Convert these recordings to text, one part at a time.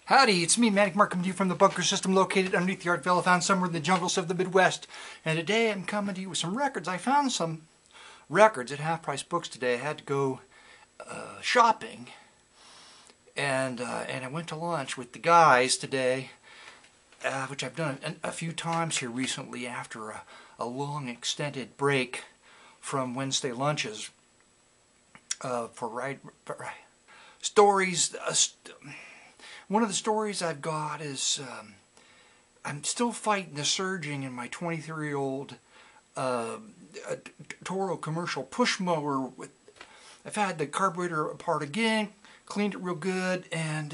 Howdy, it's me, Manic Mark, coming to you from the bunker system located underneath the art villa found somewhere in the jungles of the Midwest. And today I'm coming to you with some records. I found some records at Half Price Books today. I had to go shopping, and I went to lunch with the guys today, which I've done a few times here recently after a long extended break from Wednesday lunches for stories. One of the stories I've got is I'm still fighting the surging in my 23-year-old Toro commercial push mower. I've had the carburetor apart again, cleaned it real good, and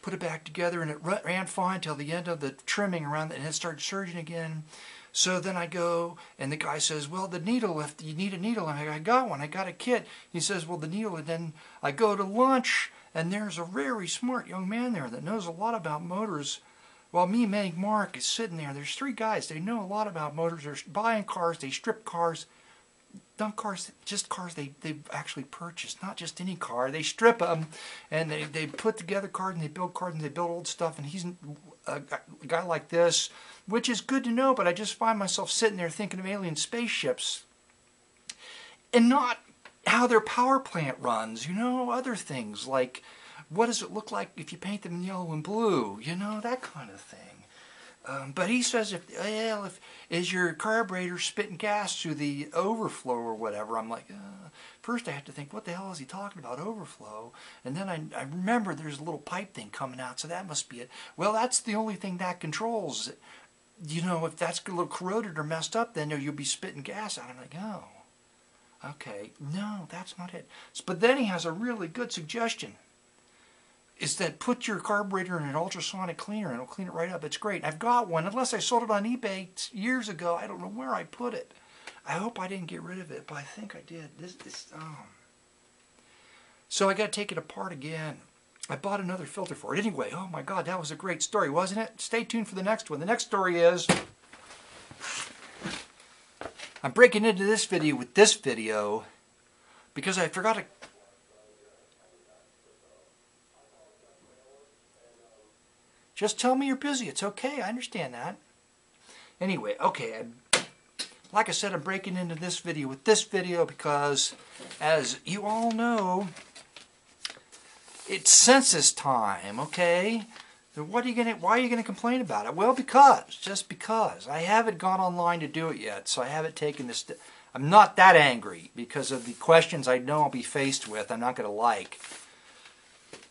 put it back together, and it ran fine till the end of the trimming around it, and it started surging again. So then I go, and the guy says, well, the needle, if you need a needle, and I got one, I got a kit. He says, well, the needle, and then I go to lunch, and there's a very smart young man there that knows a lot about motors. While me, Manic Mark, is sitting there. There's three guys. They know a lot about motors. They're buying cars. They strip cars. Not cars, just cars they've actually purchased. Not just any car. They strip them, and they put together cars, and they build cars, and they build old stuff. And he's a guy like this, which is good to know, but I just find myself sitting there thinking of alien spaceships and not how their power plant runs, you know, other things like what does it look like if you paint them in yellow and blue, you know, that kind of thing. But he says, if is your carburetor spitting gas through the overflow or whatever? I'm like, first I have to think, what the hell is he talking about, overflow? And then I remember there's a little pipe thing coming out, so that must be it. Well, that's the only thing that controls it. You know, if that's a little corroded or messed up, then you'll be spitting gas out. I'm like, oh. Okay, no, that's not it. But then he has a really good suggestion. Is that put your carburetor in an ultrasonic cleaner and it'll clean it right up. It's great. I've got one. Unless I sold it on eBay years ago, I don't know where I put it. I hope I didn't get rid of it, but I think I did. So I got to take it apart again. I bought another filter for it. Anyway, oh my God, that was a great story, wasn't it? Stay tuned for the next one. The next story is I'm breaking into this video with this video because I forgot to... Just tell me you're busy. It's okay. I understand that. Anyway, okay. Like I said, I'm breaking into this video with this video because, as you all know, it's census time, okay? So why are you gonna complain about it? Well, just because. I haven't gone online to do it yet, so I haven't taken this. I'm not that angry because of the questions I know I'll be faced with. I'm not gonna like.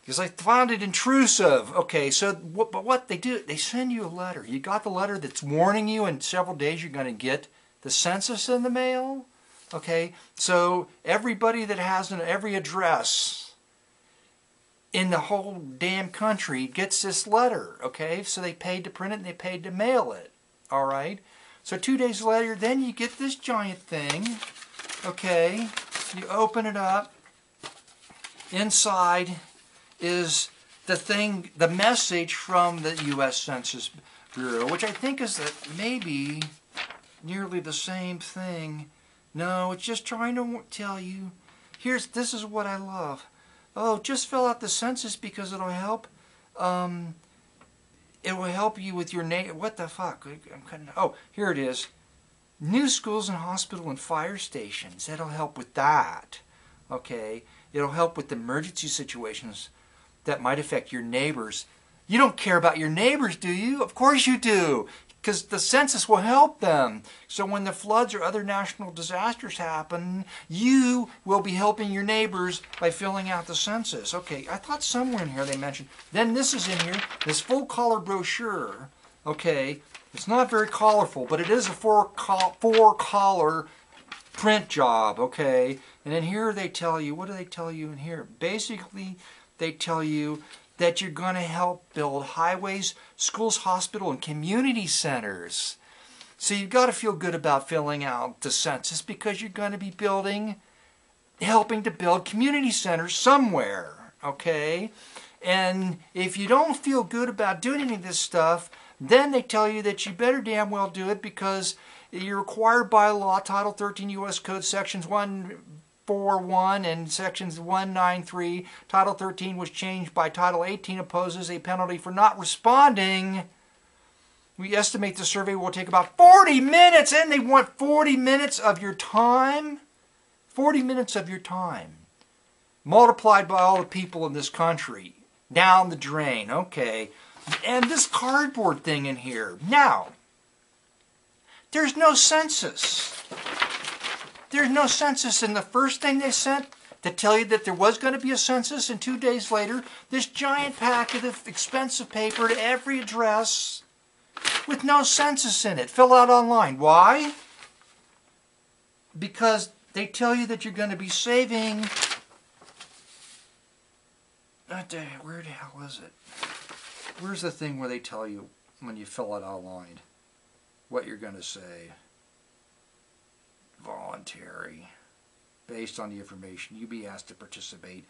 Because I found it intrusive. Okay, so but what they do, they send you a letter. You got the letter that's warning you in several days you're going to get the census in the mail. Okay, so everybody that has every address in the whole damn country gets this letter. Okay, so they paid to print it and they paid to mail it. All right, so 2 days later, then you get this giant thing. Okay, you open it up. Inside is the message from the U.S. Census Bureau, which I think is maybe nearly the same thing. No, it's just trying to tell you, this is what I love. Oh, just fill out the census because it'll help. It will help you with your name. What the fuck? Oh, here it is. New schools and hospital and fire stations. That'll help with that. Okay, it'll help with emergency situations that might affect your neighbors. You don't care about your neighbors, do you? Of course you do, because the census will help them. So when the floods or other national disasters happen, you will be helping your neighbors by filling out the census. Okay, I thought somewhere in here they mentioned. Then this is in here, this full color brochure. Okay, it's not very colorful, but it is a four color print job. Okay, and then here they tell you, what do they tell you in here? Basically, they tell you that you're going to help build highways, schools, hospital, and community centers. So you've got to feel good about filling out the census because you're going to be helping to build community centers somewhere, okay? And if you don't feel good about doing any of this stuff, then they tell you that you better damn well do it because you're required by law, Title 13 U.S. Code Sections 1 4.1 and sections 193. Title 13 was changed by Title 18 imposes a penalty for not responding. We estimate the survey will take about 40 minutes, and they want 40 minutes of your time. 40 minutes of your time. Multiplied by all the people in this country. Down the drain. Okay. And this cardboard thing in here. Now, there's no census. There's no census, and the first thing they sent to tell you that there was going to be a census, and 2 days later, this giant packet of expensive paper to every address with no census in it. Fill out online. Why? Because they tell you that you're going to be saving... Where the hell is it? Where's the thing where they tell you when you fill it online what you're going to say? Voluntary. Based on the information, you be asked to participate.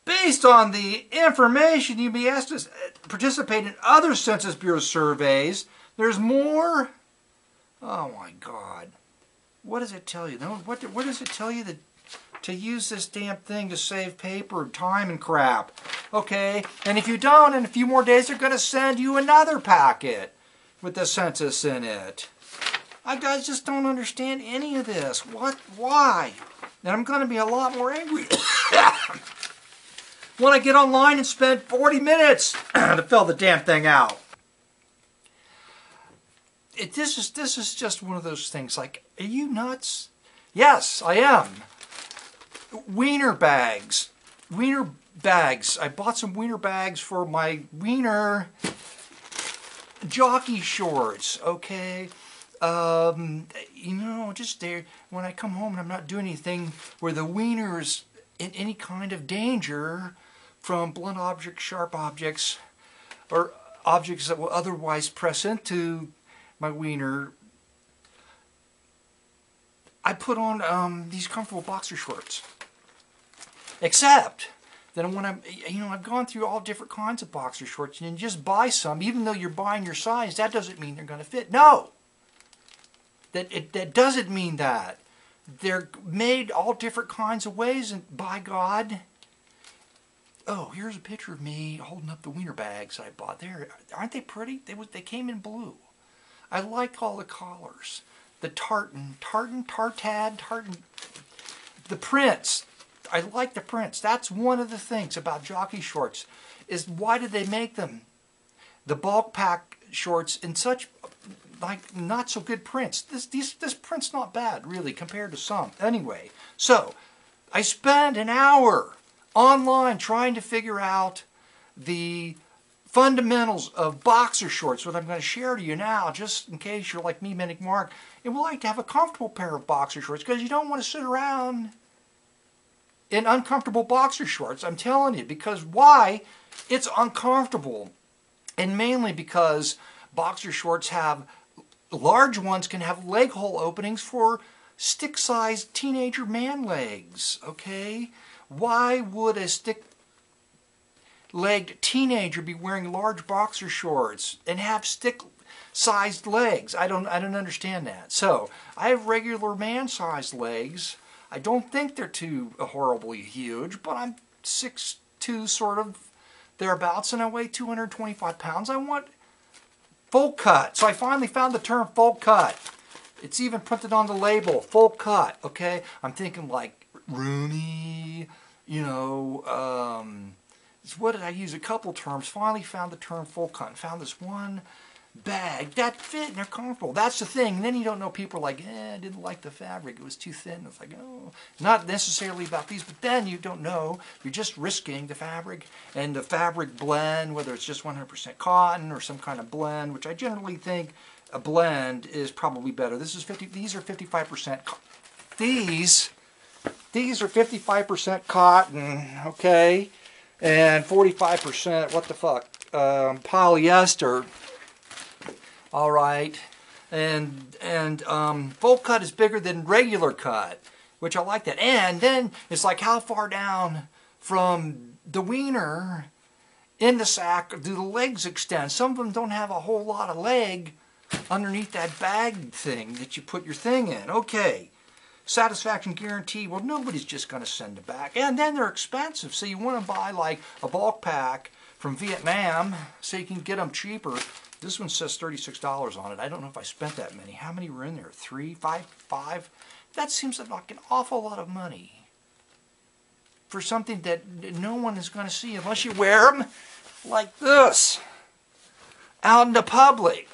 Based on the information, you be asked to participate in other Census Bureau surveys. There's more. Oh my God. What does it tell you? What does it tell you that to use this damn thing to save paper, time, and crap? Okay, and if you don't, in a few more days, they're going to send you another packet with the census in it. I guys just don't understand any of this. What? Why? And I'm going to be a lot more angry when I get online and spend 40 minutes to fill the damn thing out. This is just one of those things like, are you nuts? Yes, I am. Wiener bags. Wiener bags. I bought some Wiener bags for my Wiener jockey shorts, okay? You know, just there, when I come home and I'm not doing anything where the Wiener's in any kind of danger from blunt objects, sharp objects, or objects that will otherwise press into my Wiener, I put on these comfortable boxer shorts. Except that when I've gone through all different kinds of boxer shorts, and you just buy some, even though you're buying your size, that doesn't mean they're going to fit. No! That doesn't mean that. They're made all different kinds of ways, and by God... Oh, here's a picture of me holding up the Wiener bags I bought there. Aren't they pretty? They came in blue. I like all the collars. The tartan, the prints. I like the prints. That's one of the things about jockey shorts, is why did they make them? The bulk pack shorts in such, like, not so good prints. This print's not bad, really, compared to some. Anyway, so I spent an hour online trying to figure out the fundamentals of boxer shorts, what I'm going to share to you now, just in case you're like me, Medic Mark, and would like to have a comfortable pair of boxer shorts, because you don't want to sit around in uncomfortable boxer shorts. I'm telling you, because why? It's uncomfortable, and mainly because boxer shorts have, large ones can have leg hole openings for stick-sized teenager man legs, okay? Why would a stick-legged teenager be wearing large boxer shorts and have stick-sized legs? I don't understand that. So, I have regular man-sized legs. I don't think they're too horribly huge, but I'm 6'2", sort of thereabouts, and I weigh 225 pounds. I want full cut. So I finally found the term full cut. It's even printed on the label, full cut, okay? I'm thinking like Rooney, you know, what did I use? A couple terms. Finally found the term full cut and found this one bag that fit and they're comfortable. That's the thing. And then you don't know, people are like, I didn't like the fabric. It was too thin. It's like, oh, not necessarily about these, but then you don't know. You're just risking the fabric and the fabric blend, whether it's just 100% cotton or some kind of blend, which I generally think a blend is probably better. This is 50. These are 55%. These are 55% cotton, okay, and 45%. What the fuck? Polyester. All right, and full cut is bigger than regular cut, which I like that. And then it's like, how far down from the wiener in the sack do the legs extend? Some of them don't have a whole lot of leg underneath that bag thing that you put your thing in. Okay, satisfaction guarantee. Well, nobody's just going to send it back. And then they're expensive, so you want to buy like a bulk pack from Vietnam so you can get them cheaper. This one says $36 on it. I don't know if I spent that many. How many were in there? 3, 5, 5? That seems like an awful lot of money for something that no one is going to see unless you wear them like this out in the public,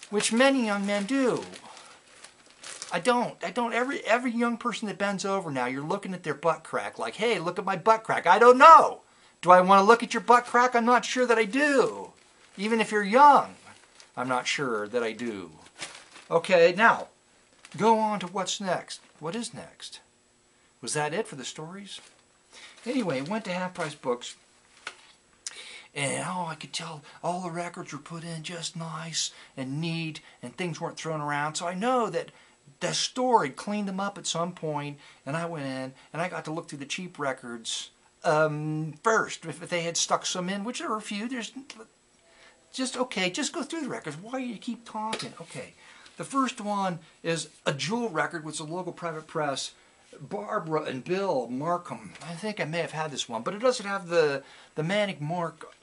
which many young men do. I don't. Every young person that bends over now, you're looking at their butt crack like, hey, look at my butt crack. I don't know. Do I want to look at your butt crack? I'm not sure that I do. Even if you're young, I'm not sure that I do. Okay, now, go on to what's next. What is next? Was that it for the stories? Anyway, went to Half Price Books. And I could tell all the records were put in just nice and neat, and things weren't thrown around. So I know that the store had cleaned them up at some point, and I went in and I got to look through the cheap records first. If they had stuck some in, which there were a few, there's just okay. Just go through the records. Why do you keep talking? Okay, the first one is a Jewel record with a local private press. Barbara and Bill Markham. I think I may have had this one, but it doesn't have the Manic Mark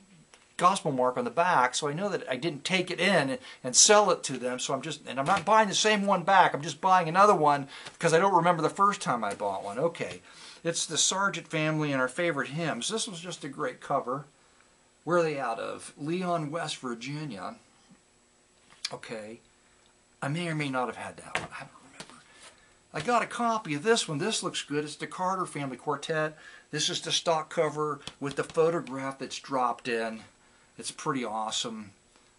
gospel mark on the back, so I know that I didn't take it in and sell it to them. So I'm not buying the same one back. I'm just buying another one because I don't remember the first time I bought one. Okay, it's the Sargent Family and our favorite hymns. This was just a great cover. Where are they out of? Leon, West Virginia. Okay, I may or may not have had that one. I don't remember. I got a copy of this one. This looks good. It's the Carter Family Quartet. This is the stock cover with the photograph that's dropped in. It's pretty awesome.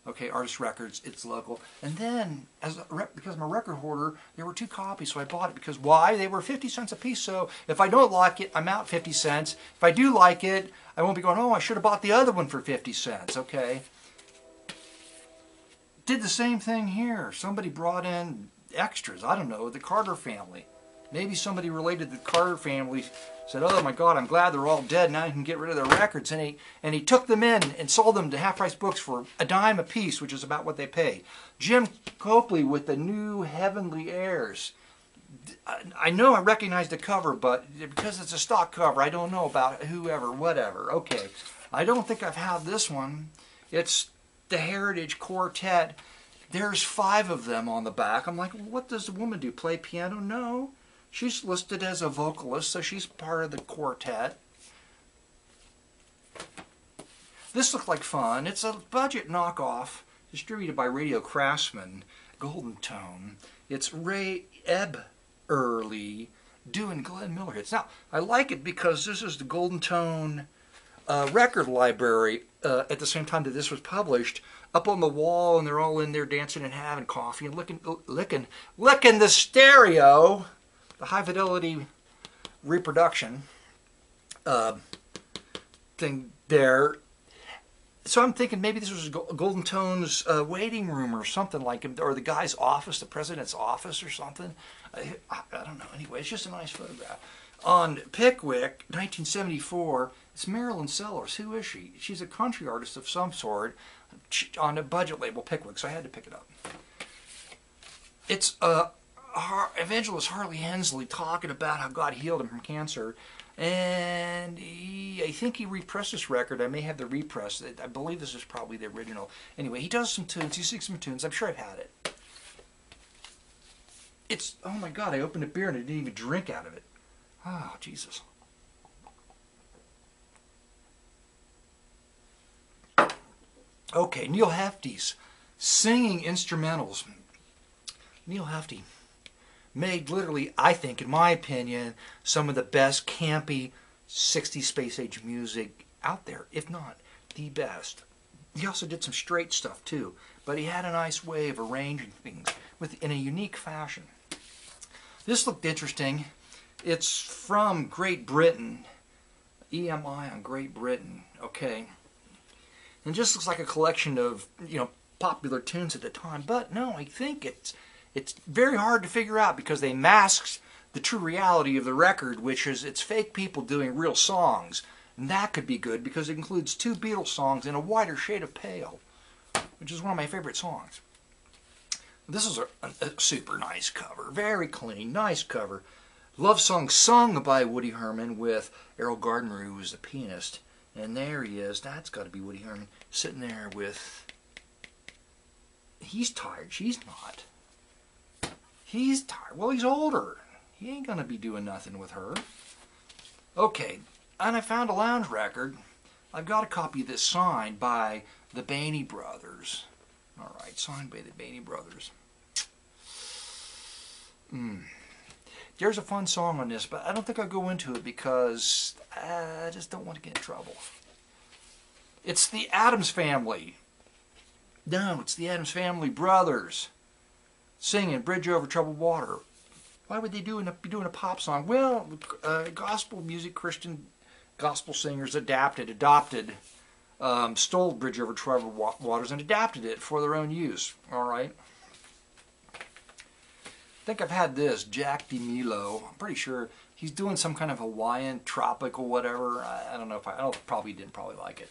Okay, Artist Records, it's local. And then, because I'm a record hoarder, there were 2 copies, so I bought it. Because why? They were 50 cents a piece, so if I don't like it, I'm out 50 cents. If I do like it, I won't be going, oh, I should have bought the other one for 50 cents, okay? Did the same thing here. Somebody brought in extras. I don't know, the Carter Family. Maybe somebody related to the Carter Family said, oh my God, I'm glad they're all dead. Now you can get rid of their records. And he took them in and sold them to Half Price Books for $0.10 a piece, which is about what they paid. Jim Copley with the New Heavenly Airs. I know I recognize the cover, but because it's a stock cover, I don't know about whoever, whatever. Okay, I don't think I've had this one. It's the Heritage Quartet. There's 5 of them on the back. I'm like, what does the woman do? Play piano? No. She's listed as a vocalist, so she's part of the quartet. This looked like fun. It's a budget knockoff distributed by Radio Craftsman, Golden Tone. It's Ray Eberly doing Glenn Miller hits. Now, I like it because this is the Golden Tone record library at the same time that this was published, up on the wall, and they're all in there dancing and having coffee and licking the stereo. The high fidelity reproduction thing there. So I'm thinking maybe this was Golden Tone's waiting room or something like it, or the guy's office, the president's office or something. I don't know. Anyway, it's just a nice photograph. On Pickwick, 1974, it's Marilyn Sellers. Who is she? She's a country artist of some sort on a budget label, Pickwick, so I had to pick it up. It's evangelist Harley Hensley talking about how God healed him from cancer, and I think he repressed this record. I may have the repress. I believe this is probably the original. Anyway, he does some tunes. He sings some tunes. I'm sure I've had it. It's, oh my God, I opened a beer and I didn't even drink out of it. Oh, Jesus. Okay, Neil Hefti's singing instrumentals. Neil Hefti made literally, I think, in my opinion, some of the best campy 60s space age music out there, if not the best. He also did some straight stuff too, but he had a nice way of arranging things in a unique fashion. This looked interesting. It's from Great Britain, EMI on Great Britain, okay? And it just looks like a collection of, popular tunes at the time, but no, I think it's very hard to figure out because they masked the true reality of the record, which is it's fake people doing real songs. And that could be good because it includes 2 Beatles songs in a wider shade of pale, which is one of my favorite songs. This is a super nice cover. Very clean, nice cover. Love song sung by Woody Herman with Errol Gardner, who was the pianist. And there he is. That's got to be Woody Herman sitting there with... He's tired. She's not. He's tired. Well, he's older. He ain't going to be doing nothing with her. Okay, and I found a lounge record. I've got a copy of this signed by the Bainey Brothers. All right, signed by the Bainey Brothers. There's a fun song on this, but I don't think I'll go into it because I just don't want to get in trouble. It's the Addams Family. No, it's the Addams Family Brothers singing Bridge Over Troubled Water. Why would they be doing a pop song? Well, gospel music, Christian gospel singers adopted, stole Bridge Over Troubled Waters and adapted it for their own use. All right. I think I've had this, Jack DeMilo. I'm pretty sure he's doing some kind of Hawaiian, tropical, whatever. I don't know if I probably didn't like it.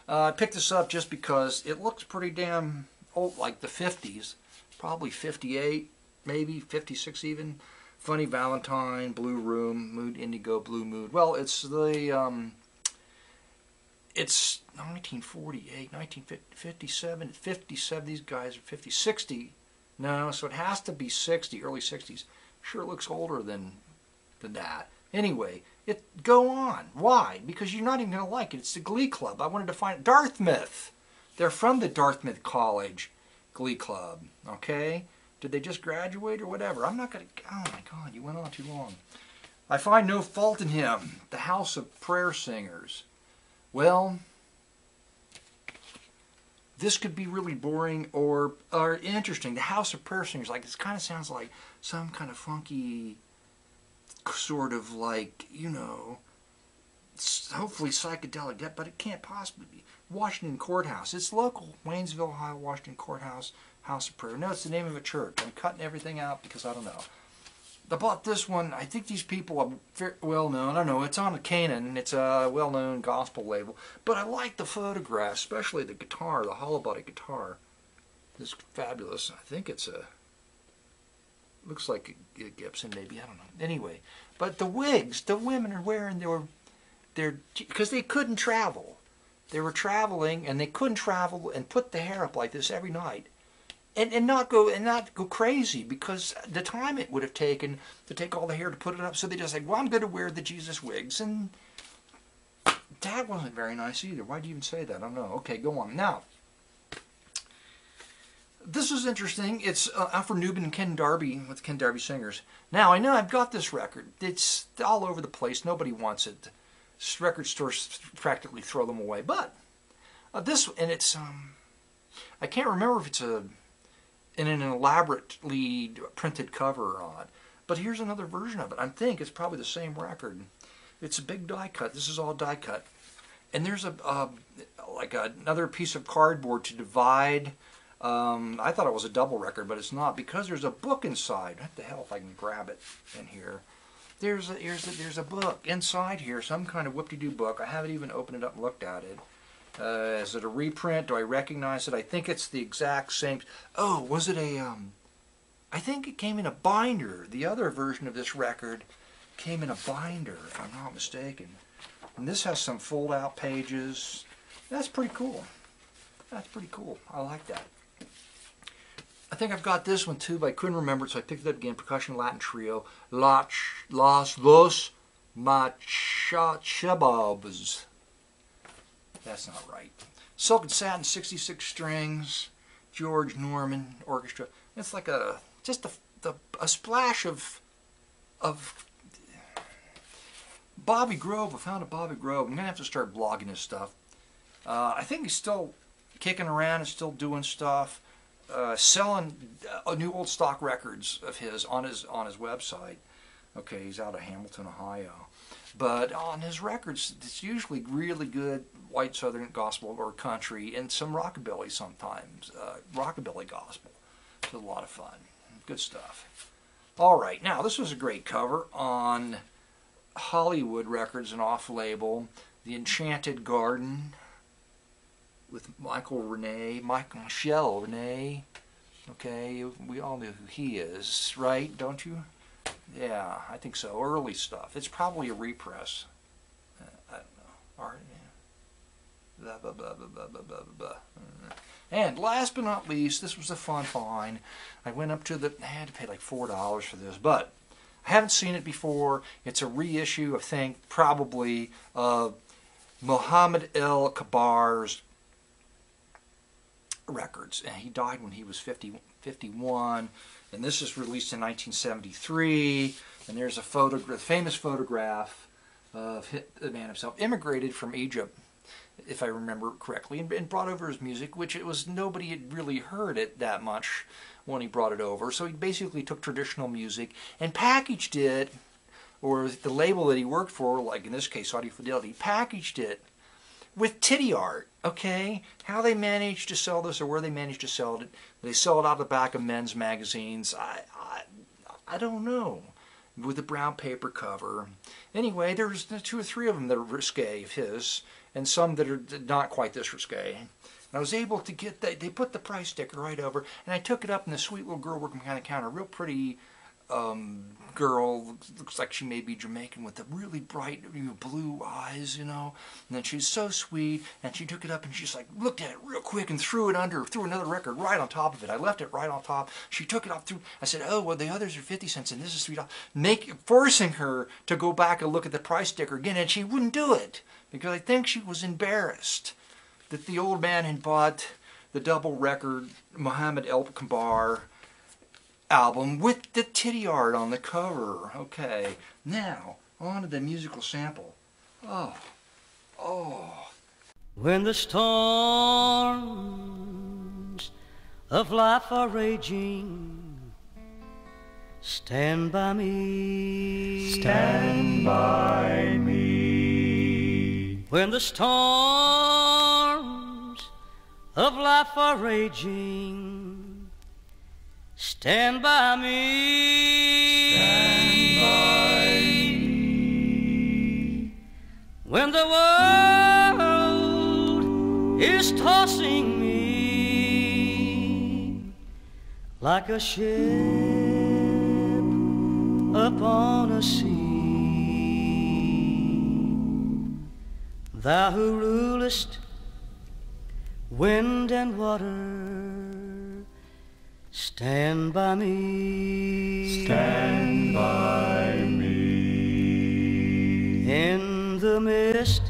I picked this up just because it looks pretty damn old, like the 50s. Probably 58, maybe 56 even. Funny Valentine, Blue Room, Mood Indigo, Blue Mood. Well, it's the it's 1948, 1957, 57. These guys are 50, 60. No, so it has to be 60, early 60s. Sure looks older than that. Anyway, go on. Why? Because you're not even going to like it. It's the Glee Club. I wanted to find Dartmouth. They're from the Dartmouth College Glee Club. Okay? Did they just graduate or whatever? I'm not going to... Oh my God, you went on too long. I find no fault in him. The House of Prayer Singers. Well... This could be really boring or interesting. The House of Prayer Singers, like, this kind of sounds like some kind of funky, sort of like, you know, hopefully psychedelic, but it can't possibly be. Washington Courthouse. It's local. Waynesville, Ohio, Washington Courthouse, House of Prayer. No, it's the name of a church. I'm cutting everything out because I don't know. I bought this one. I think these people are very well known. I don't know. It's on a Canaan. It's a well-known gospel label. But I like the photograph, especially the guitar, the hollow body guitar. It's fabulous. I think it's a... Looks like a Gibson, maybe. I don't know. Anyway, but the wigs the women are wearing, they're because they couldn't travel. They were traveling, and they couldn't travel and put the hair up like this every night. And not go crazy, because the time it would have taken to take all the hair to put it up. So they just said, well, I'm going to wear the Jesus wigs. And that wasn't very nice either. Why do you even say that? I don't know. Okay, go on. Now, this is interesting. It's Alfred Newman and Ken Darby with the Ken Darby Singers. Now, I know I've got this record. It's all over the place. Nobody wants it. Record stores practically throw them away. But this, and it's, I can't remember if it's in an elaborately printed cover on it. But here's another version of it. I think it's probably the same record. It's a big die cut. This is all die cut. And there's like another piece of cardboard to divide. I thought it was a double record, but it's not, because there's a book inside. What the hell if I can grab it in here? There's a book inside here, some kind of whoop-de-doo book. I haven't even opened it up and looked at it. Is it a reprint? Do I recognize it? I think it's the exact same. Oh, was it a... I think it came in a binder. The other version of this record came in a binder, if I'm not mistaken. And this has some fold-out pages. That's pretty cool. That's pretty cool. I like that. I think I've got this one too, but I couldn't remember it, so I picked it up again. Percussion Latin Trio. Los Machababs. That's not right. Silk and Satin, 66 strings, George Norman Orchestra. It's like just a splash of Bobby Grove. I found a Bobby Grove. I'm gonna have to start blogging his stuff. I think he's still kicking around and still doing stuff, selling new old stock records of his on his website. Okay, he's out of Hamilton, Ohio. But on his records, it's usually really good white southern gospel or country, and some rockabilly sometimes. Rockabilly gospel. It's a lot of fun. Good stuff. All right, now this was a great cover on Hollywood Records, an off-label, The Enchanted Garden with Michel Rene. Okay, we all know who he is, right? Don't you? Yeah, I think so. Early stuff. It's probably a repress. I don't know. Art, yeah. Blah, blah, blah, blah, blah, blah, blah, blah. And last but not least, this was a fun find. I went up to I had to pay like $4 for this, but I haven't seen it before. It's a reissue, I think, probably of Muhammad El Kabar's records. And he died when he was 51. And this is released in 1973. And there's a famous photograph of the man himself. Immigrated from Egypt, if I remember correctly, and brought over his music, which it was nobody had really heard it that much when he brought it over. So he basically took traditional music and packaged it, or the label that he worked for, like in this case Audio Fidelity, packaged it with titty art. Okay, how they managed to sell this, or where they managed to sell it, they sell it out the back of men's magazines. I don't know, with a brown paper cover. Anyway, there's 2 or 3 of them that are risque of his, and some that are not quite this risque. And I was able to get that. They put the price sticker right over, and I took it up, and the sweet little girl working behind the counter, real pretty girl, looks like she may be Jamaican, with the really bright blue eyes, and then she's so sweet, and she took it up and she just like looked at it real quick and threw another record right on top of it. I left it right on top. She took it up I said, oh, well, the others are 50 cents and this is $3. Forcing her to go back and look at the price sticker again, and she wouldn't do it because I think she was embarrassed that the old man had bought the double record Muhammad El Kabar album with the titty art on the cover. Okay, now on to the musical sample. Oh. When the storms of life are raging, stand by me. Stand by me. When the storms of life are raging, stand by me. Stand by me. When the world is tossing me like a ship upon a sea, thou who rulest wind and water, stand by me. Stand by me. In the midst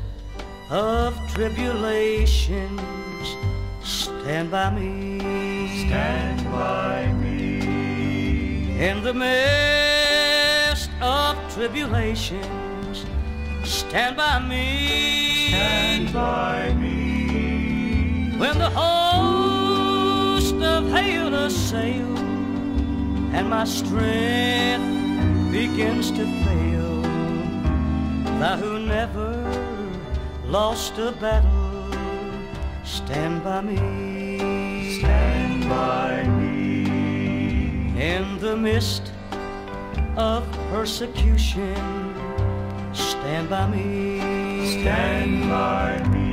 of tribulations, stand by me. Stand by me. In the midst of tribulations, stand by me. Stand by me. When the host of hail assail and my strength begins to fail, thou who never lost a battle, stand by me. Stand by me. In the midst of persecution, stand by me. Stand by me.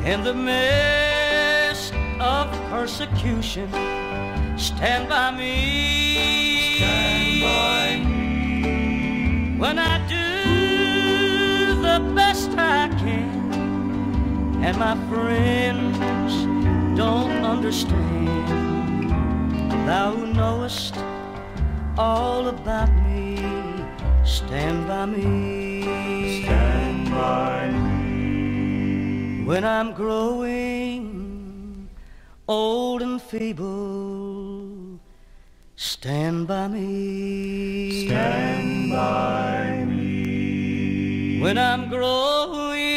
In the midst of persecution, stand by me. Stand by me. When I do the best I can and my friends don't understand, thou who knowest all about me, stand by me. Stand by me. When I'm growing old and feeble, stand by me. Stand by me. When I'm growing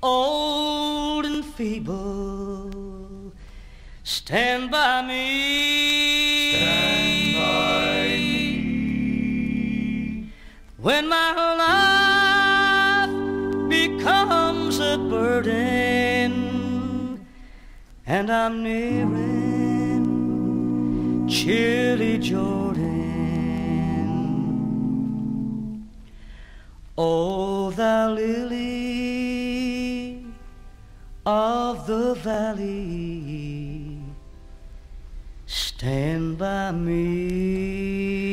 old and feeble, stand by me. Stand by me. When my life becomes a burden and I'm nearing chilly Jordan, O thou lily of the valley, stand by me.